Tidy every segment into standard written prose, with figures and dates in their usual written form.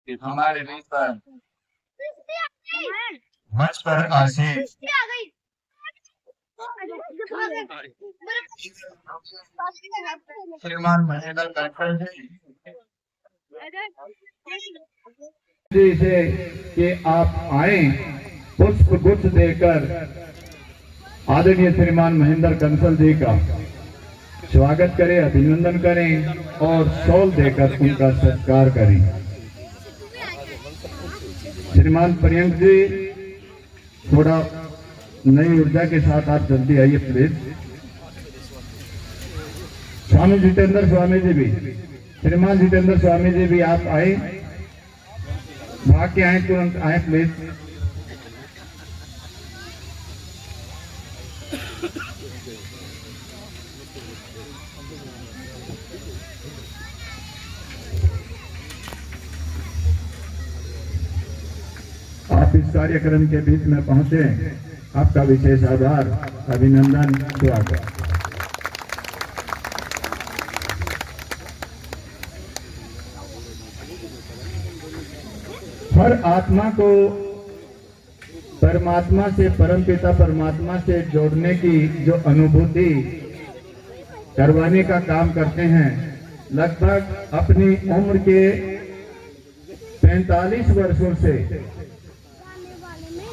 कि हमारे बीच पर मंच पर आसीन श्रीमान महेंद्र कनखल जी से कि आप आए पुष्प गुच्छ देकर आदरणीय श्रीमान महेंद्र कंसल जी का स्वागत करें, अभिनंदन करें और शॉल देकर उनका सत्कार करें। श्रीमान प्रियंक जी, थोड़ा नई ऊर्जा के साथ आप जल्दी आइए प्लीज। स्वामी जितेंद्र स्वामी जी भी, श्रीमान जितेंद्र स्वामी जी भी आप आए, भाग के आए, तुरंत आए प्लीज। आप इस कार्यक्रम के बीच में पहुंचे, आपका विशेष आभार, अभिनंदन, स्वागत। हर आत्मा को परमात्मा से, परमपिता परमात्मा से जोड़ने की जो अनुभूति करवाने का काम करते हैं, लगभग अपनी उम्र के 45 वर्षों से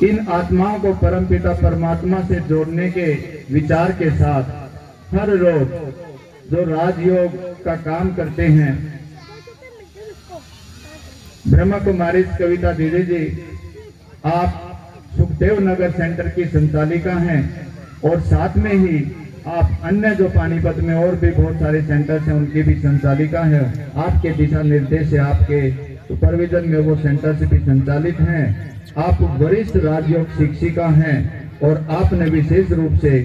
इन आत्माओं को परमपिता परमात्मा से जोड़ने के विचार के साथ हर रोज जो राजयोग का काम करते हैं। ब्रह्मा कुमारी कविता दीदी जी, आप सुखदेव नगर सेंटर की संचालिका हैं और साथ में ही आप अन्य जो पानीपत में और भी बहुत सारे सेंटर्स हैं उनकी भी संचालिका हैं। आपके दिशा निर्देश से, आपके सुपरविजन में वो सेंटर्स भी संचालित हैं। आप वरिष्ठ राजयोग शिक्षिका हैं और आपने विशेष रूप से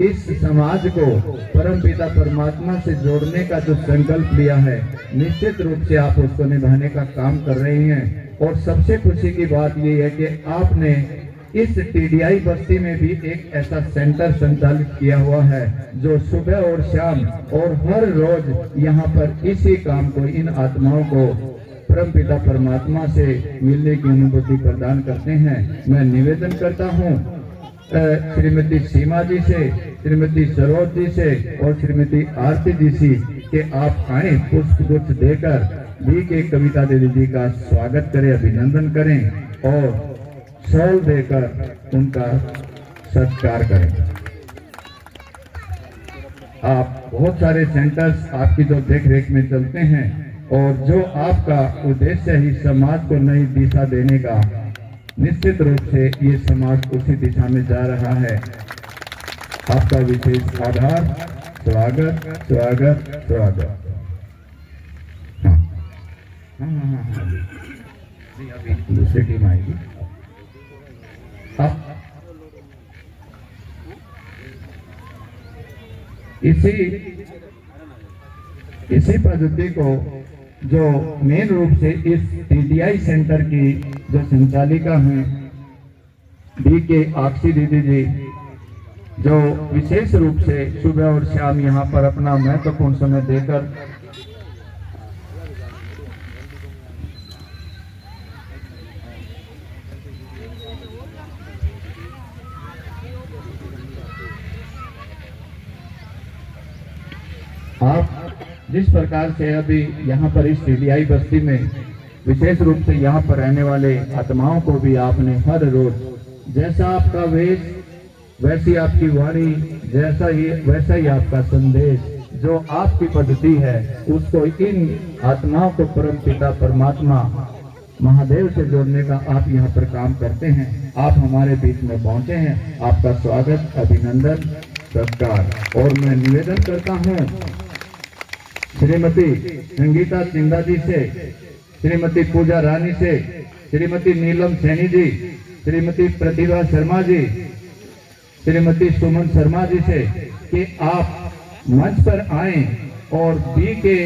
इस समाज को परमपिता परमात्मा से जोड़ने का जो संकल्प लिया है, निश्चित रूप से आप उसको निभाने का काम कर रहे हैं। और सबसे खुशी की बात ये है कि आपने इस टीडीआई बस्ती में भी एक ऐसा सेंटर संचालित किया हुआ है जो सुबह और शाम और हर रोज यहाँ पर इसी काम को, इन आत्माओं को परमपिता परमात्मा से मिलने की अनुभूति प्रदान करते हैं। मैं निवेदन करता हूँ श्रीमती सीमा जी से, श्रीमती सरोज जी से और श्रीमती आरती जी से कि आप आए, पुष्प गुच्छ देकर भी के कविता दीदी जी का स्वागत करें, अभिनंदन करें और शॉल देकर उनका सत्कार करें। आप बहुत सारे सेंटर्स आपकी जो देख रेख में चलते हैं और जो आपका उद्देश्य है समाज को नई दिशा देने का, निश्चित रूप से ये समाज उसी दिशा में जा रहा है। आपका विशेष आभार, स्वागत स्वागत स्वागत। हाँ हाँ हाँ हाँ, अभी दूसरी टीम आएगी। इसी पद्धति को जो मेन रूप से इस टीडीआई सेंटर की जो संचालिका हैं डी के आक्षी दीदी जी, जो विशेष रूप से सुबह और शाम यहाँ पर अपना महत्वपूर्ण समय देकर आप जिस प्रकार से अभी यहाँ पर इस टीडीआई बस्ती में विशेष रूप से यहाँ पर रहने वाले आत्माओं को भी आपने हर रोज जैसा आपका वेश, वैसी आपकी वाणी, वैसा ही आपका संदेश, जो आपकी पद्धति है, उसको इन आत्माओं को परम पिता परमात्मा महादेव से जोड़ने का आप यहाँ पर काम करते हैं। आप हमारे बीच में पहुंचे हैं, आपका स्वागत, अभिनंदन, सत्कार। और मैं निवेदन करता हूँ श्रीमती संगीता चिंदा जी से, श्रीमती पूजा रानी से, श्रीमती नीलम सैनी जी, श्रीमती प्रतिभा शर्मा जी, श्रीमती सुमन शर्मा जी से कि आप मंच पर आए और बी के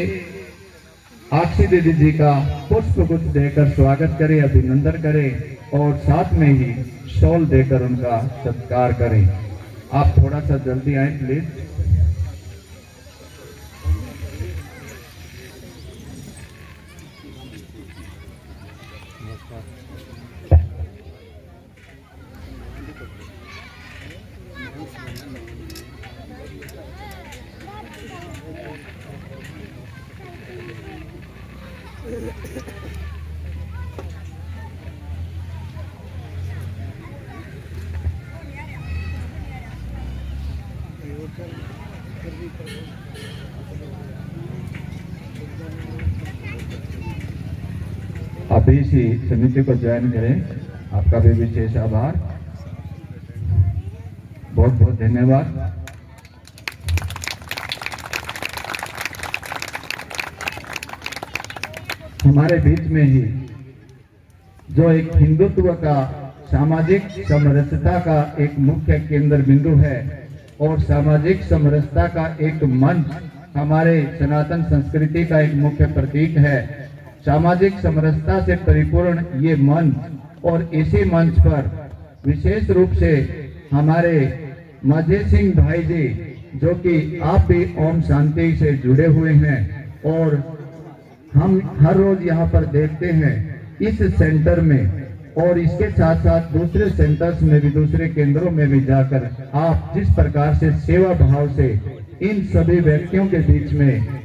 आक्षी दीदी जी का पुष्प गुच्छ देकर स्वागत करें, अभिनंदन करें और साथ में ही शॉल देकर उनका सत्कार करें। आप थोड़ा सा जल्दी आए प्लीज। आप भी इसी समिति को ज्वाइन करें। आपका भी विशेष आभार, बहुत बहुत धन्यवाद। हमारे बीच में ही जो एक हिंदुत्व का सामाजिक समरसता का एक मुख्य केंद्र बिंदु है और सामाजिक समरसता का एक मंच हमारे सनातन संस्कृति का एक मुख्य प्रतीक है। सामाजिक समरसता से परिपूर्ण ये मंच और इसी मंच पर विशेष रूप से हमारे मजे सिंह भाई जी, जो कि आप भी ओम शांति से जुड़े हुए हैं और हम हर रोज यहाँ पर देखते हैं इस सेंटर में और इसके साथ साथ दूसरे सेंटर्स में भी, दूसरे केंद्रों में भी जाकर आप जिस प्रकार से सेवा भाव से इन सभी व्यक्तियों के बीच में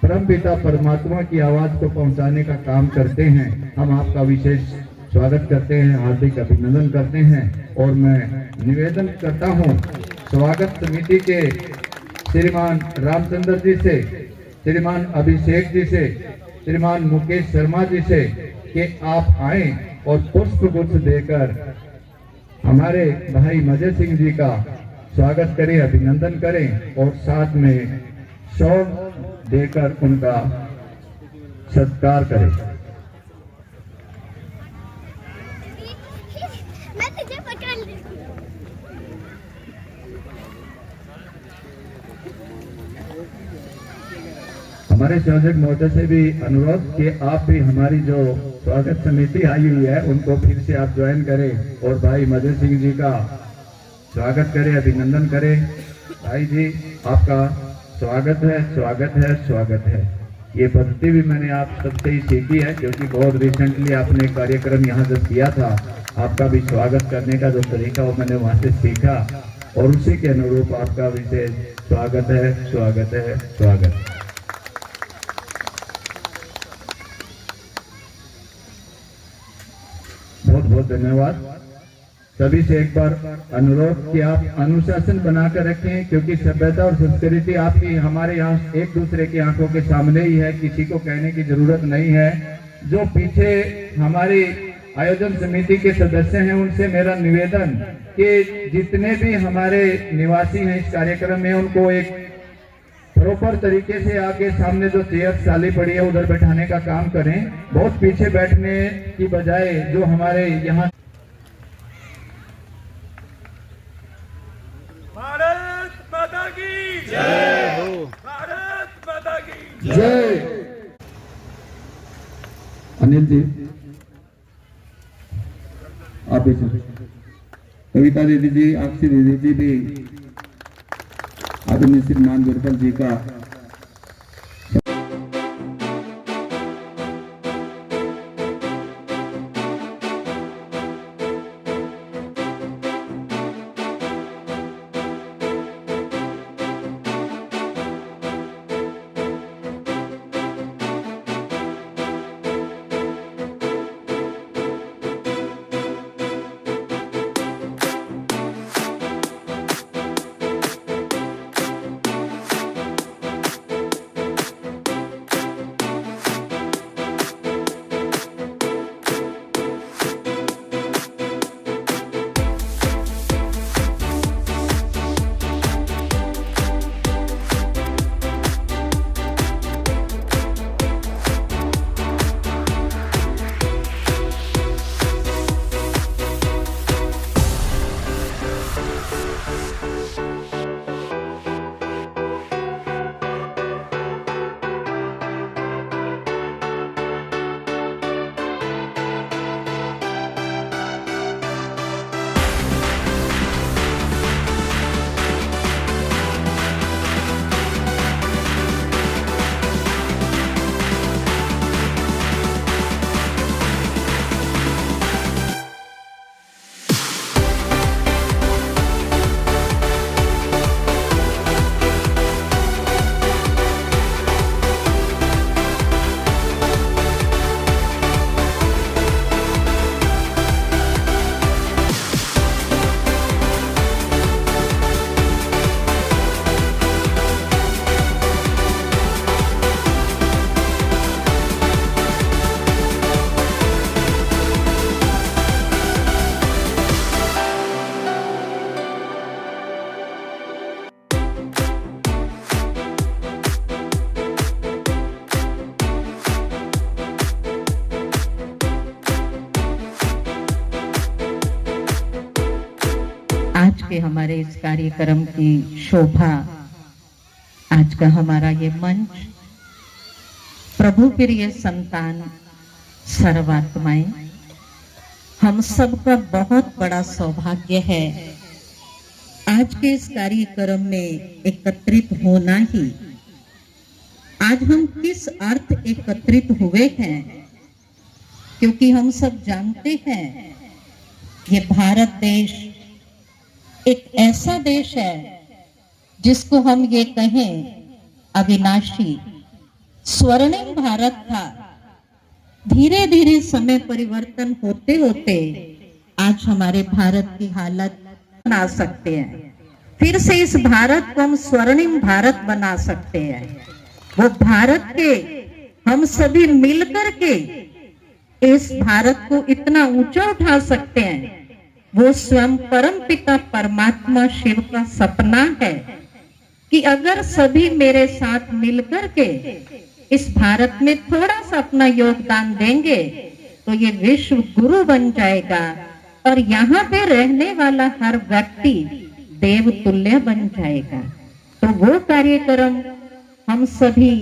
परमपिता परमात्मा की आवाज को पहुंचाने का काम करते हैं, हम आपका विशेष स्वागत करते हैं, हार्दिक अभिनंदन करते हैं। और मैं निवेदन करता हूं स्वागत समिति के श्रीमान रामचंद्र जी से, श्रीमान अभिषेक जी से, श्रीमान मुकेश शर्मा जी से कि आप आए और पुष्प गुच्छ देकर हमारे भाई मजे सिंह जी का स्वागत करें, अभिनंदन करें और साथ में शॉल देकर उनका सत्कार करें। मैं तुझे पकड़ लूं। हमारे संयोजक महोदय से भी अनुरोध कि आप भी हमारी जो स्वागत समिति आई हुई है उनको फिर से आप ज्वाइन करें और भाई मजे सिंह जी का स्वागत करें, अभिनंदन करें। भाई जी आपका स्वागत है, स्वागत है, स्वागत है। ये पद्धति भी मैंने आप सबसे ही सीखी है क्योंकि बहुत रिसेंटली आपने कार्यक्रम यहाँ जब किया था, आपका भी स्वागत करने का जो तरीका वो मैंने वहाँ से सीखा और उसी के अनुरूप आपका विशेष स्वागत है, स्वागत है, स्वागत। बहुत बहुत धन्यवाद। सभी से एक बार अनुरोध कि आप अनुशासन बनाकर रखें क्योंकि सभ्यता और संस्कृति आपकी हमारे यहाँ एक दूसरे की आंखों के सामने ही है, किसी को कहने की जरूरत नहीं है। जो पीछे हमारी आयोजन समिति के सदस्य हैं उनसे मेरा निवेदन कि जितने भी हमारे निवासी हैं इस कार्यक्रम में उनको एक प्रॉपर तरीके से आगे सामने जो चेयर खाली पड़ी है उधर बैठाने का काम करें, बहुत पीछे बैठने की बजाय जो हमारे यहाँ। भारत माता की जय हो, भारत माता की जय। अनिल जी आप इसे कविता दीदी जी, आपसी दीदी जी भी आदरणीय श्रीमान गुरफल जी का आज के हमारे इस कार्यक्रम की शोभा, आज का हमारा ये मंच, प्रभु प्रिय संतान सर्वात्माएं, हम सबका बहुत बड़ा सौभाग्य है आज के इस कार्यक्रम में एकत्रित होना ही। आज हम किस अर्थ एकत्रित हुए हैं, क्योंकि हम सब जानते हैं ये भारत देश एक ऐसा देश है जिसको हम ये कहें अविनाशी स्वर्णिम भारत था। धीरे धीरे समय परिवर्तन होते होते आज हमारे भारत की हालत बना सकते हैं, फिर से इस भारत को हम स्वर्णिम भारत बना सकते हैं। वो भारत के हम सभी मिलकर के इस भारत को इतना ऊंचा उठा सकते हैं। वो स्वयं परम पिता परमात्मा शिव का सपना है कि अगर सभी मेरे साथ मिलकर के इस भारत में थोड़ा सा अपना योगदान देंगे तो ये विश्व गुरु बन जाएगा और यहाँ पे रहने वाला हर व्यक्ति देव तुल्य बन जाएगा। तो वो कार्यक्रम हम सभी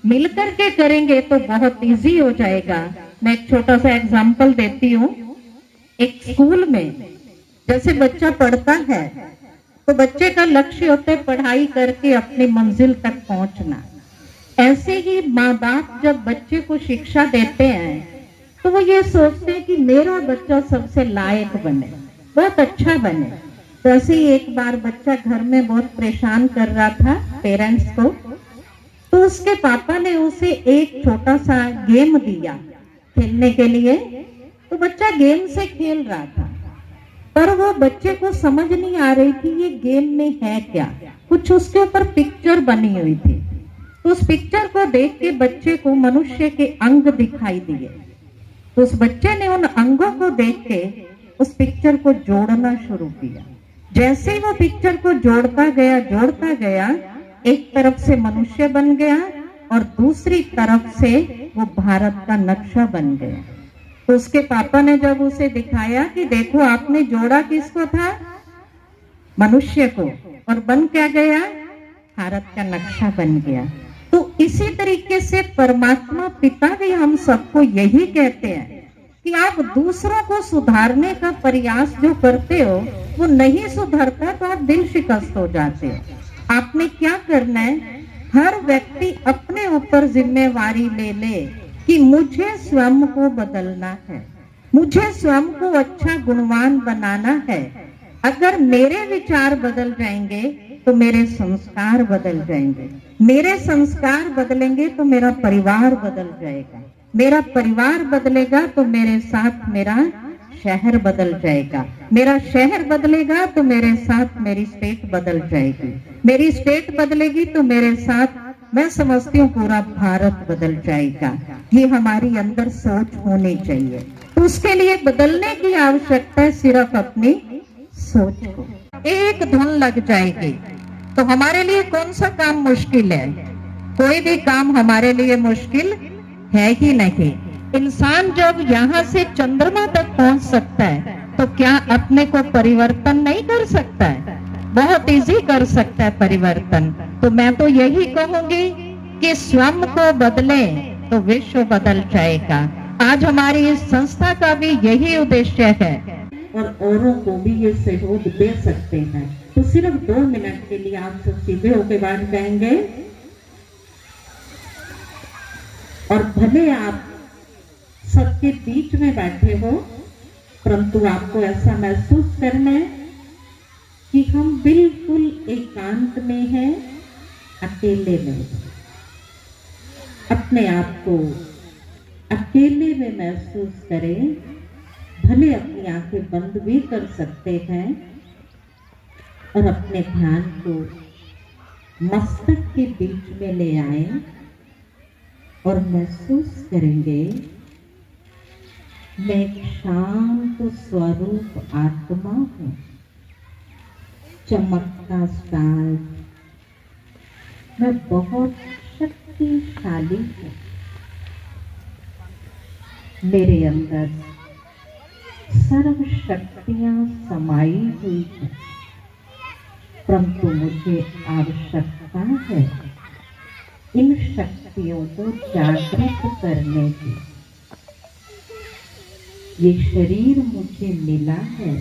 मिलकर के करेंगे तो बहुत इजी हो जाएगा। मैं एक छोटा सा एग्जांपल देती हूँ। एक स्कूल में जैसे बच्चा पढ़ता है तो बच्चे का लक्ष्य होता है पढ़ाई करके अपनी मंजिल तक पहुंचना। ऐसे ही माँ बाप जब बच्चे को शिक्षा देते हैं तो वो ये सोचते हैं कि मेरा बच्चा सबसे लायक बने, बहुत अच्छा बने। तो ऐसे ही एक बार बच्चा घर में बहुत परेशान कर रहा था पेरेंट्स को, तो उसके पापा ने उसे एक छोटा सा गेम दिया खेलने के लिए। तो बच्चा गेम से खेल रहा था, पर वो बच्चे को समझ नहीं आ रही थी ये गेम में है क्या। कुछ उसके ऊपर पिक्चर बनी हुई थी, तो उस पिक्चर को देख के बच्चे को मनुष्य के अंग दिखाई दिए। तो उस बच्चे ने उन अंगों को देख के उस पिक्चर को जोड़ना शुरू किया। जैसे ही वो पिक्चर को जोड़ता गया, एक तरफ से मनुष्य बन गया और दूसरी तरफ से वो भारत का नक्शा बन गया। तो उसके पापा ने जब उसे दिखाया कि देखो आपने जोड़ा किसको था, मनुष्य को, और बन क्या गया, भारत का नक्शा बन गया। तो इसी तरीके से परमात्मा पिता भी हम सबको यही कहते हैं कि आप दूसरों को सुधारने का प्रयास जो करते हो वो नहीं सुधरता तो आप दिल शिकस्त हो जाते हो। आपने क्या करना है, हर व्यक्ति अपने ऊपर जिम्मेवारी ले ले कि मुझे स्वयं को बदलना है, मुझे स्वयं को अच्छा गुणवान बनाना है। अगर मेरे विचार बदल जाएंगे तो मेरे संस्कार बदल जाएंगे, मेरे संस्कार बदलेंगे तो मेरा परिवार बदल जाएगा, मेरा परिवार बदलेगा तो मेरे साथ मेरा शहर बदल जाएगा, मेरा शहर बदलेगा तो मेरे साथ मेरी स्टेट बदल जाएगी, मेरी स्टेट बदलेगी तो मेरे साथ मैं समझती हूँ पूरा भारत बदल जाएगा। ये हमारी अंदर सोच होनी चाहिए। तो उसके लिए बदलने की आवश्यकता है सिर्फ अपनी सोच को। एक धुन लग जाएगी तो हमारे लिए कौन सा काम मुश्किल है? कोई भी काम हमारे लिए मुश्किल है ही नहीं। इंसान जब यहाँ से चंद्रमा तक पहुंच सकता है तो क्या अपने को परिवर्तन नहीं कर सकता है? बहुत इजी कर सकता है परिवर्तन। तो मैं तो यही कहूंगी कि स्वयं को बदले तो विश्व बदल जाएगा। आज हमारी इस संस्था का भी यही उद्देश्य है और औरों को भी ये सहयोग दे सकते हैं। तो सिर्फ 2 मिनट के लिए आप सब सीधे होकर बैठ जाएंगे और भले आप सबके बीच में बैठे हो, परंतु आपको ऐसा महसूस करना है कि हम बिल्कुल एकांत में हैं, अकेले में। अपने आप को अकेले में महसूस करें। भले अपनी आंखें बंद भी कर सकते हैं और अपने ध्यान को मस्तक के बीच में ले आए और महसूस करेंगे मैं एक शांत स्वरूप आत्मा हूँ, चमकता स्टार। मैं बहुत शक्तिशाली हूँ। मेरे अंदर सर्व शक्तियां समाई हुई हैं। परंतु मुझे आवश्यकता है इन शक्तियों को जागृत करने की। ये शरीर मुझे मिला है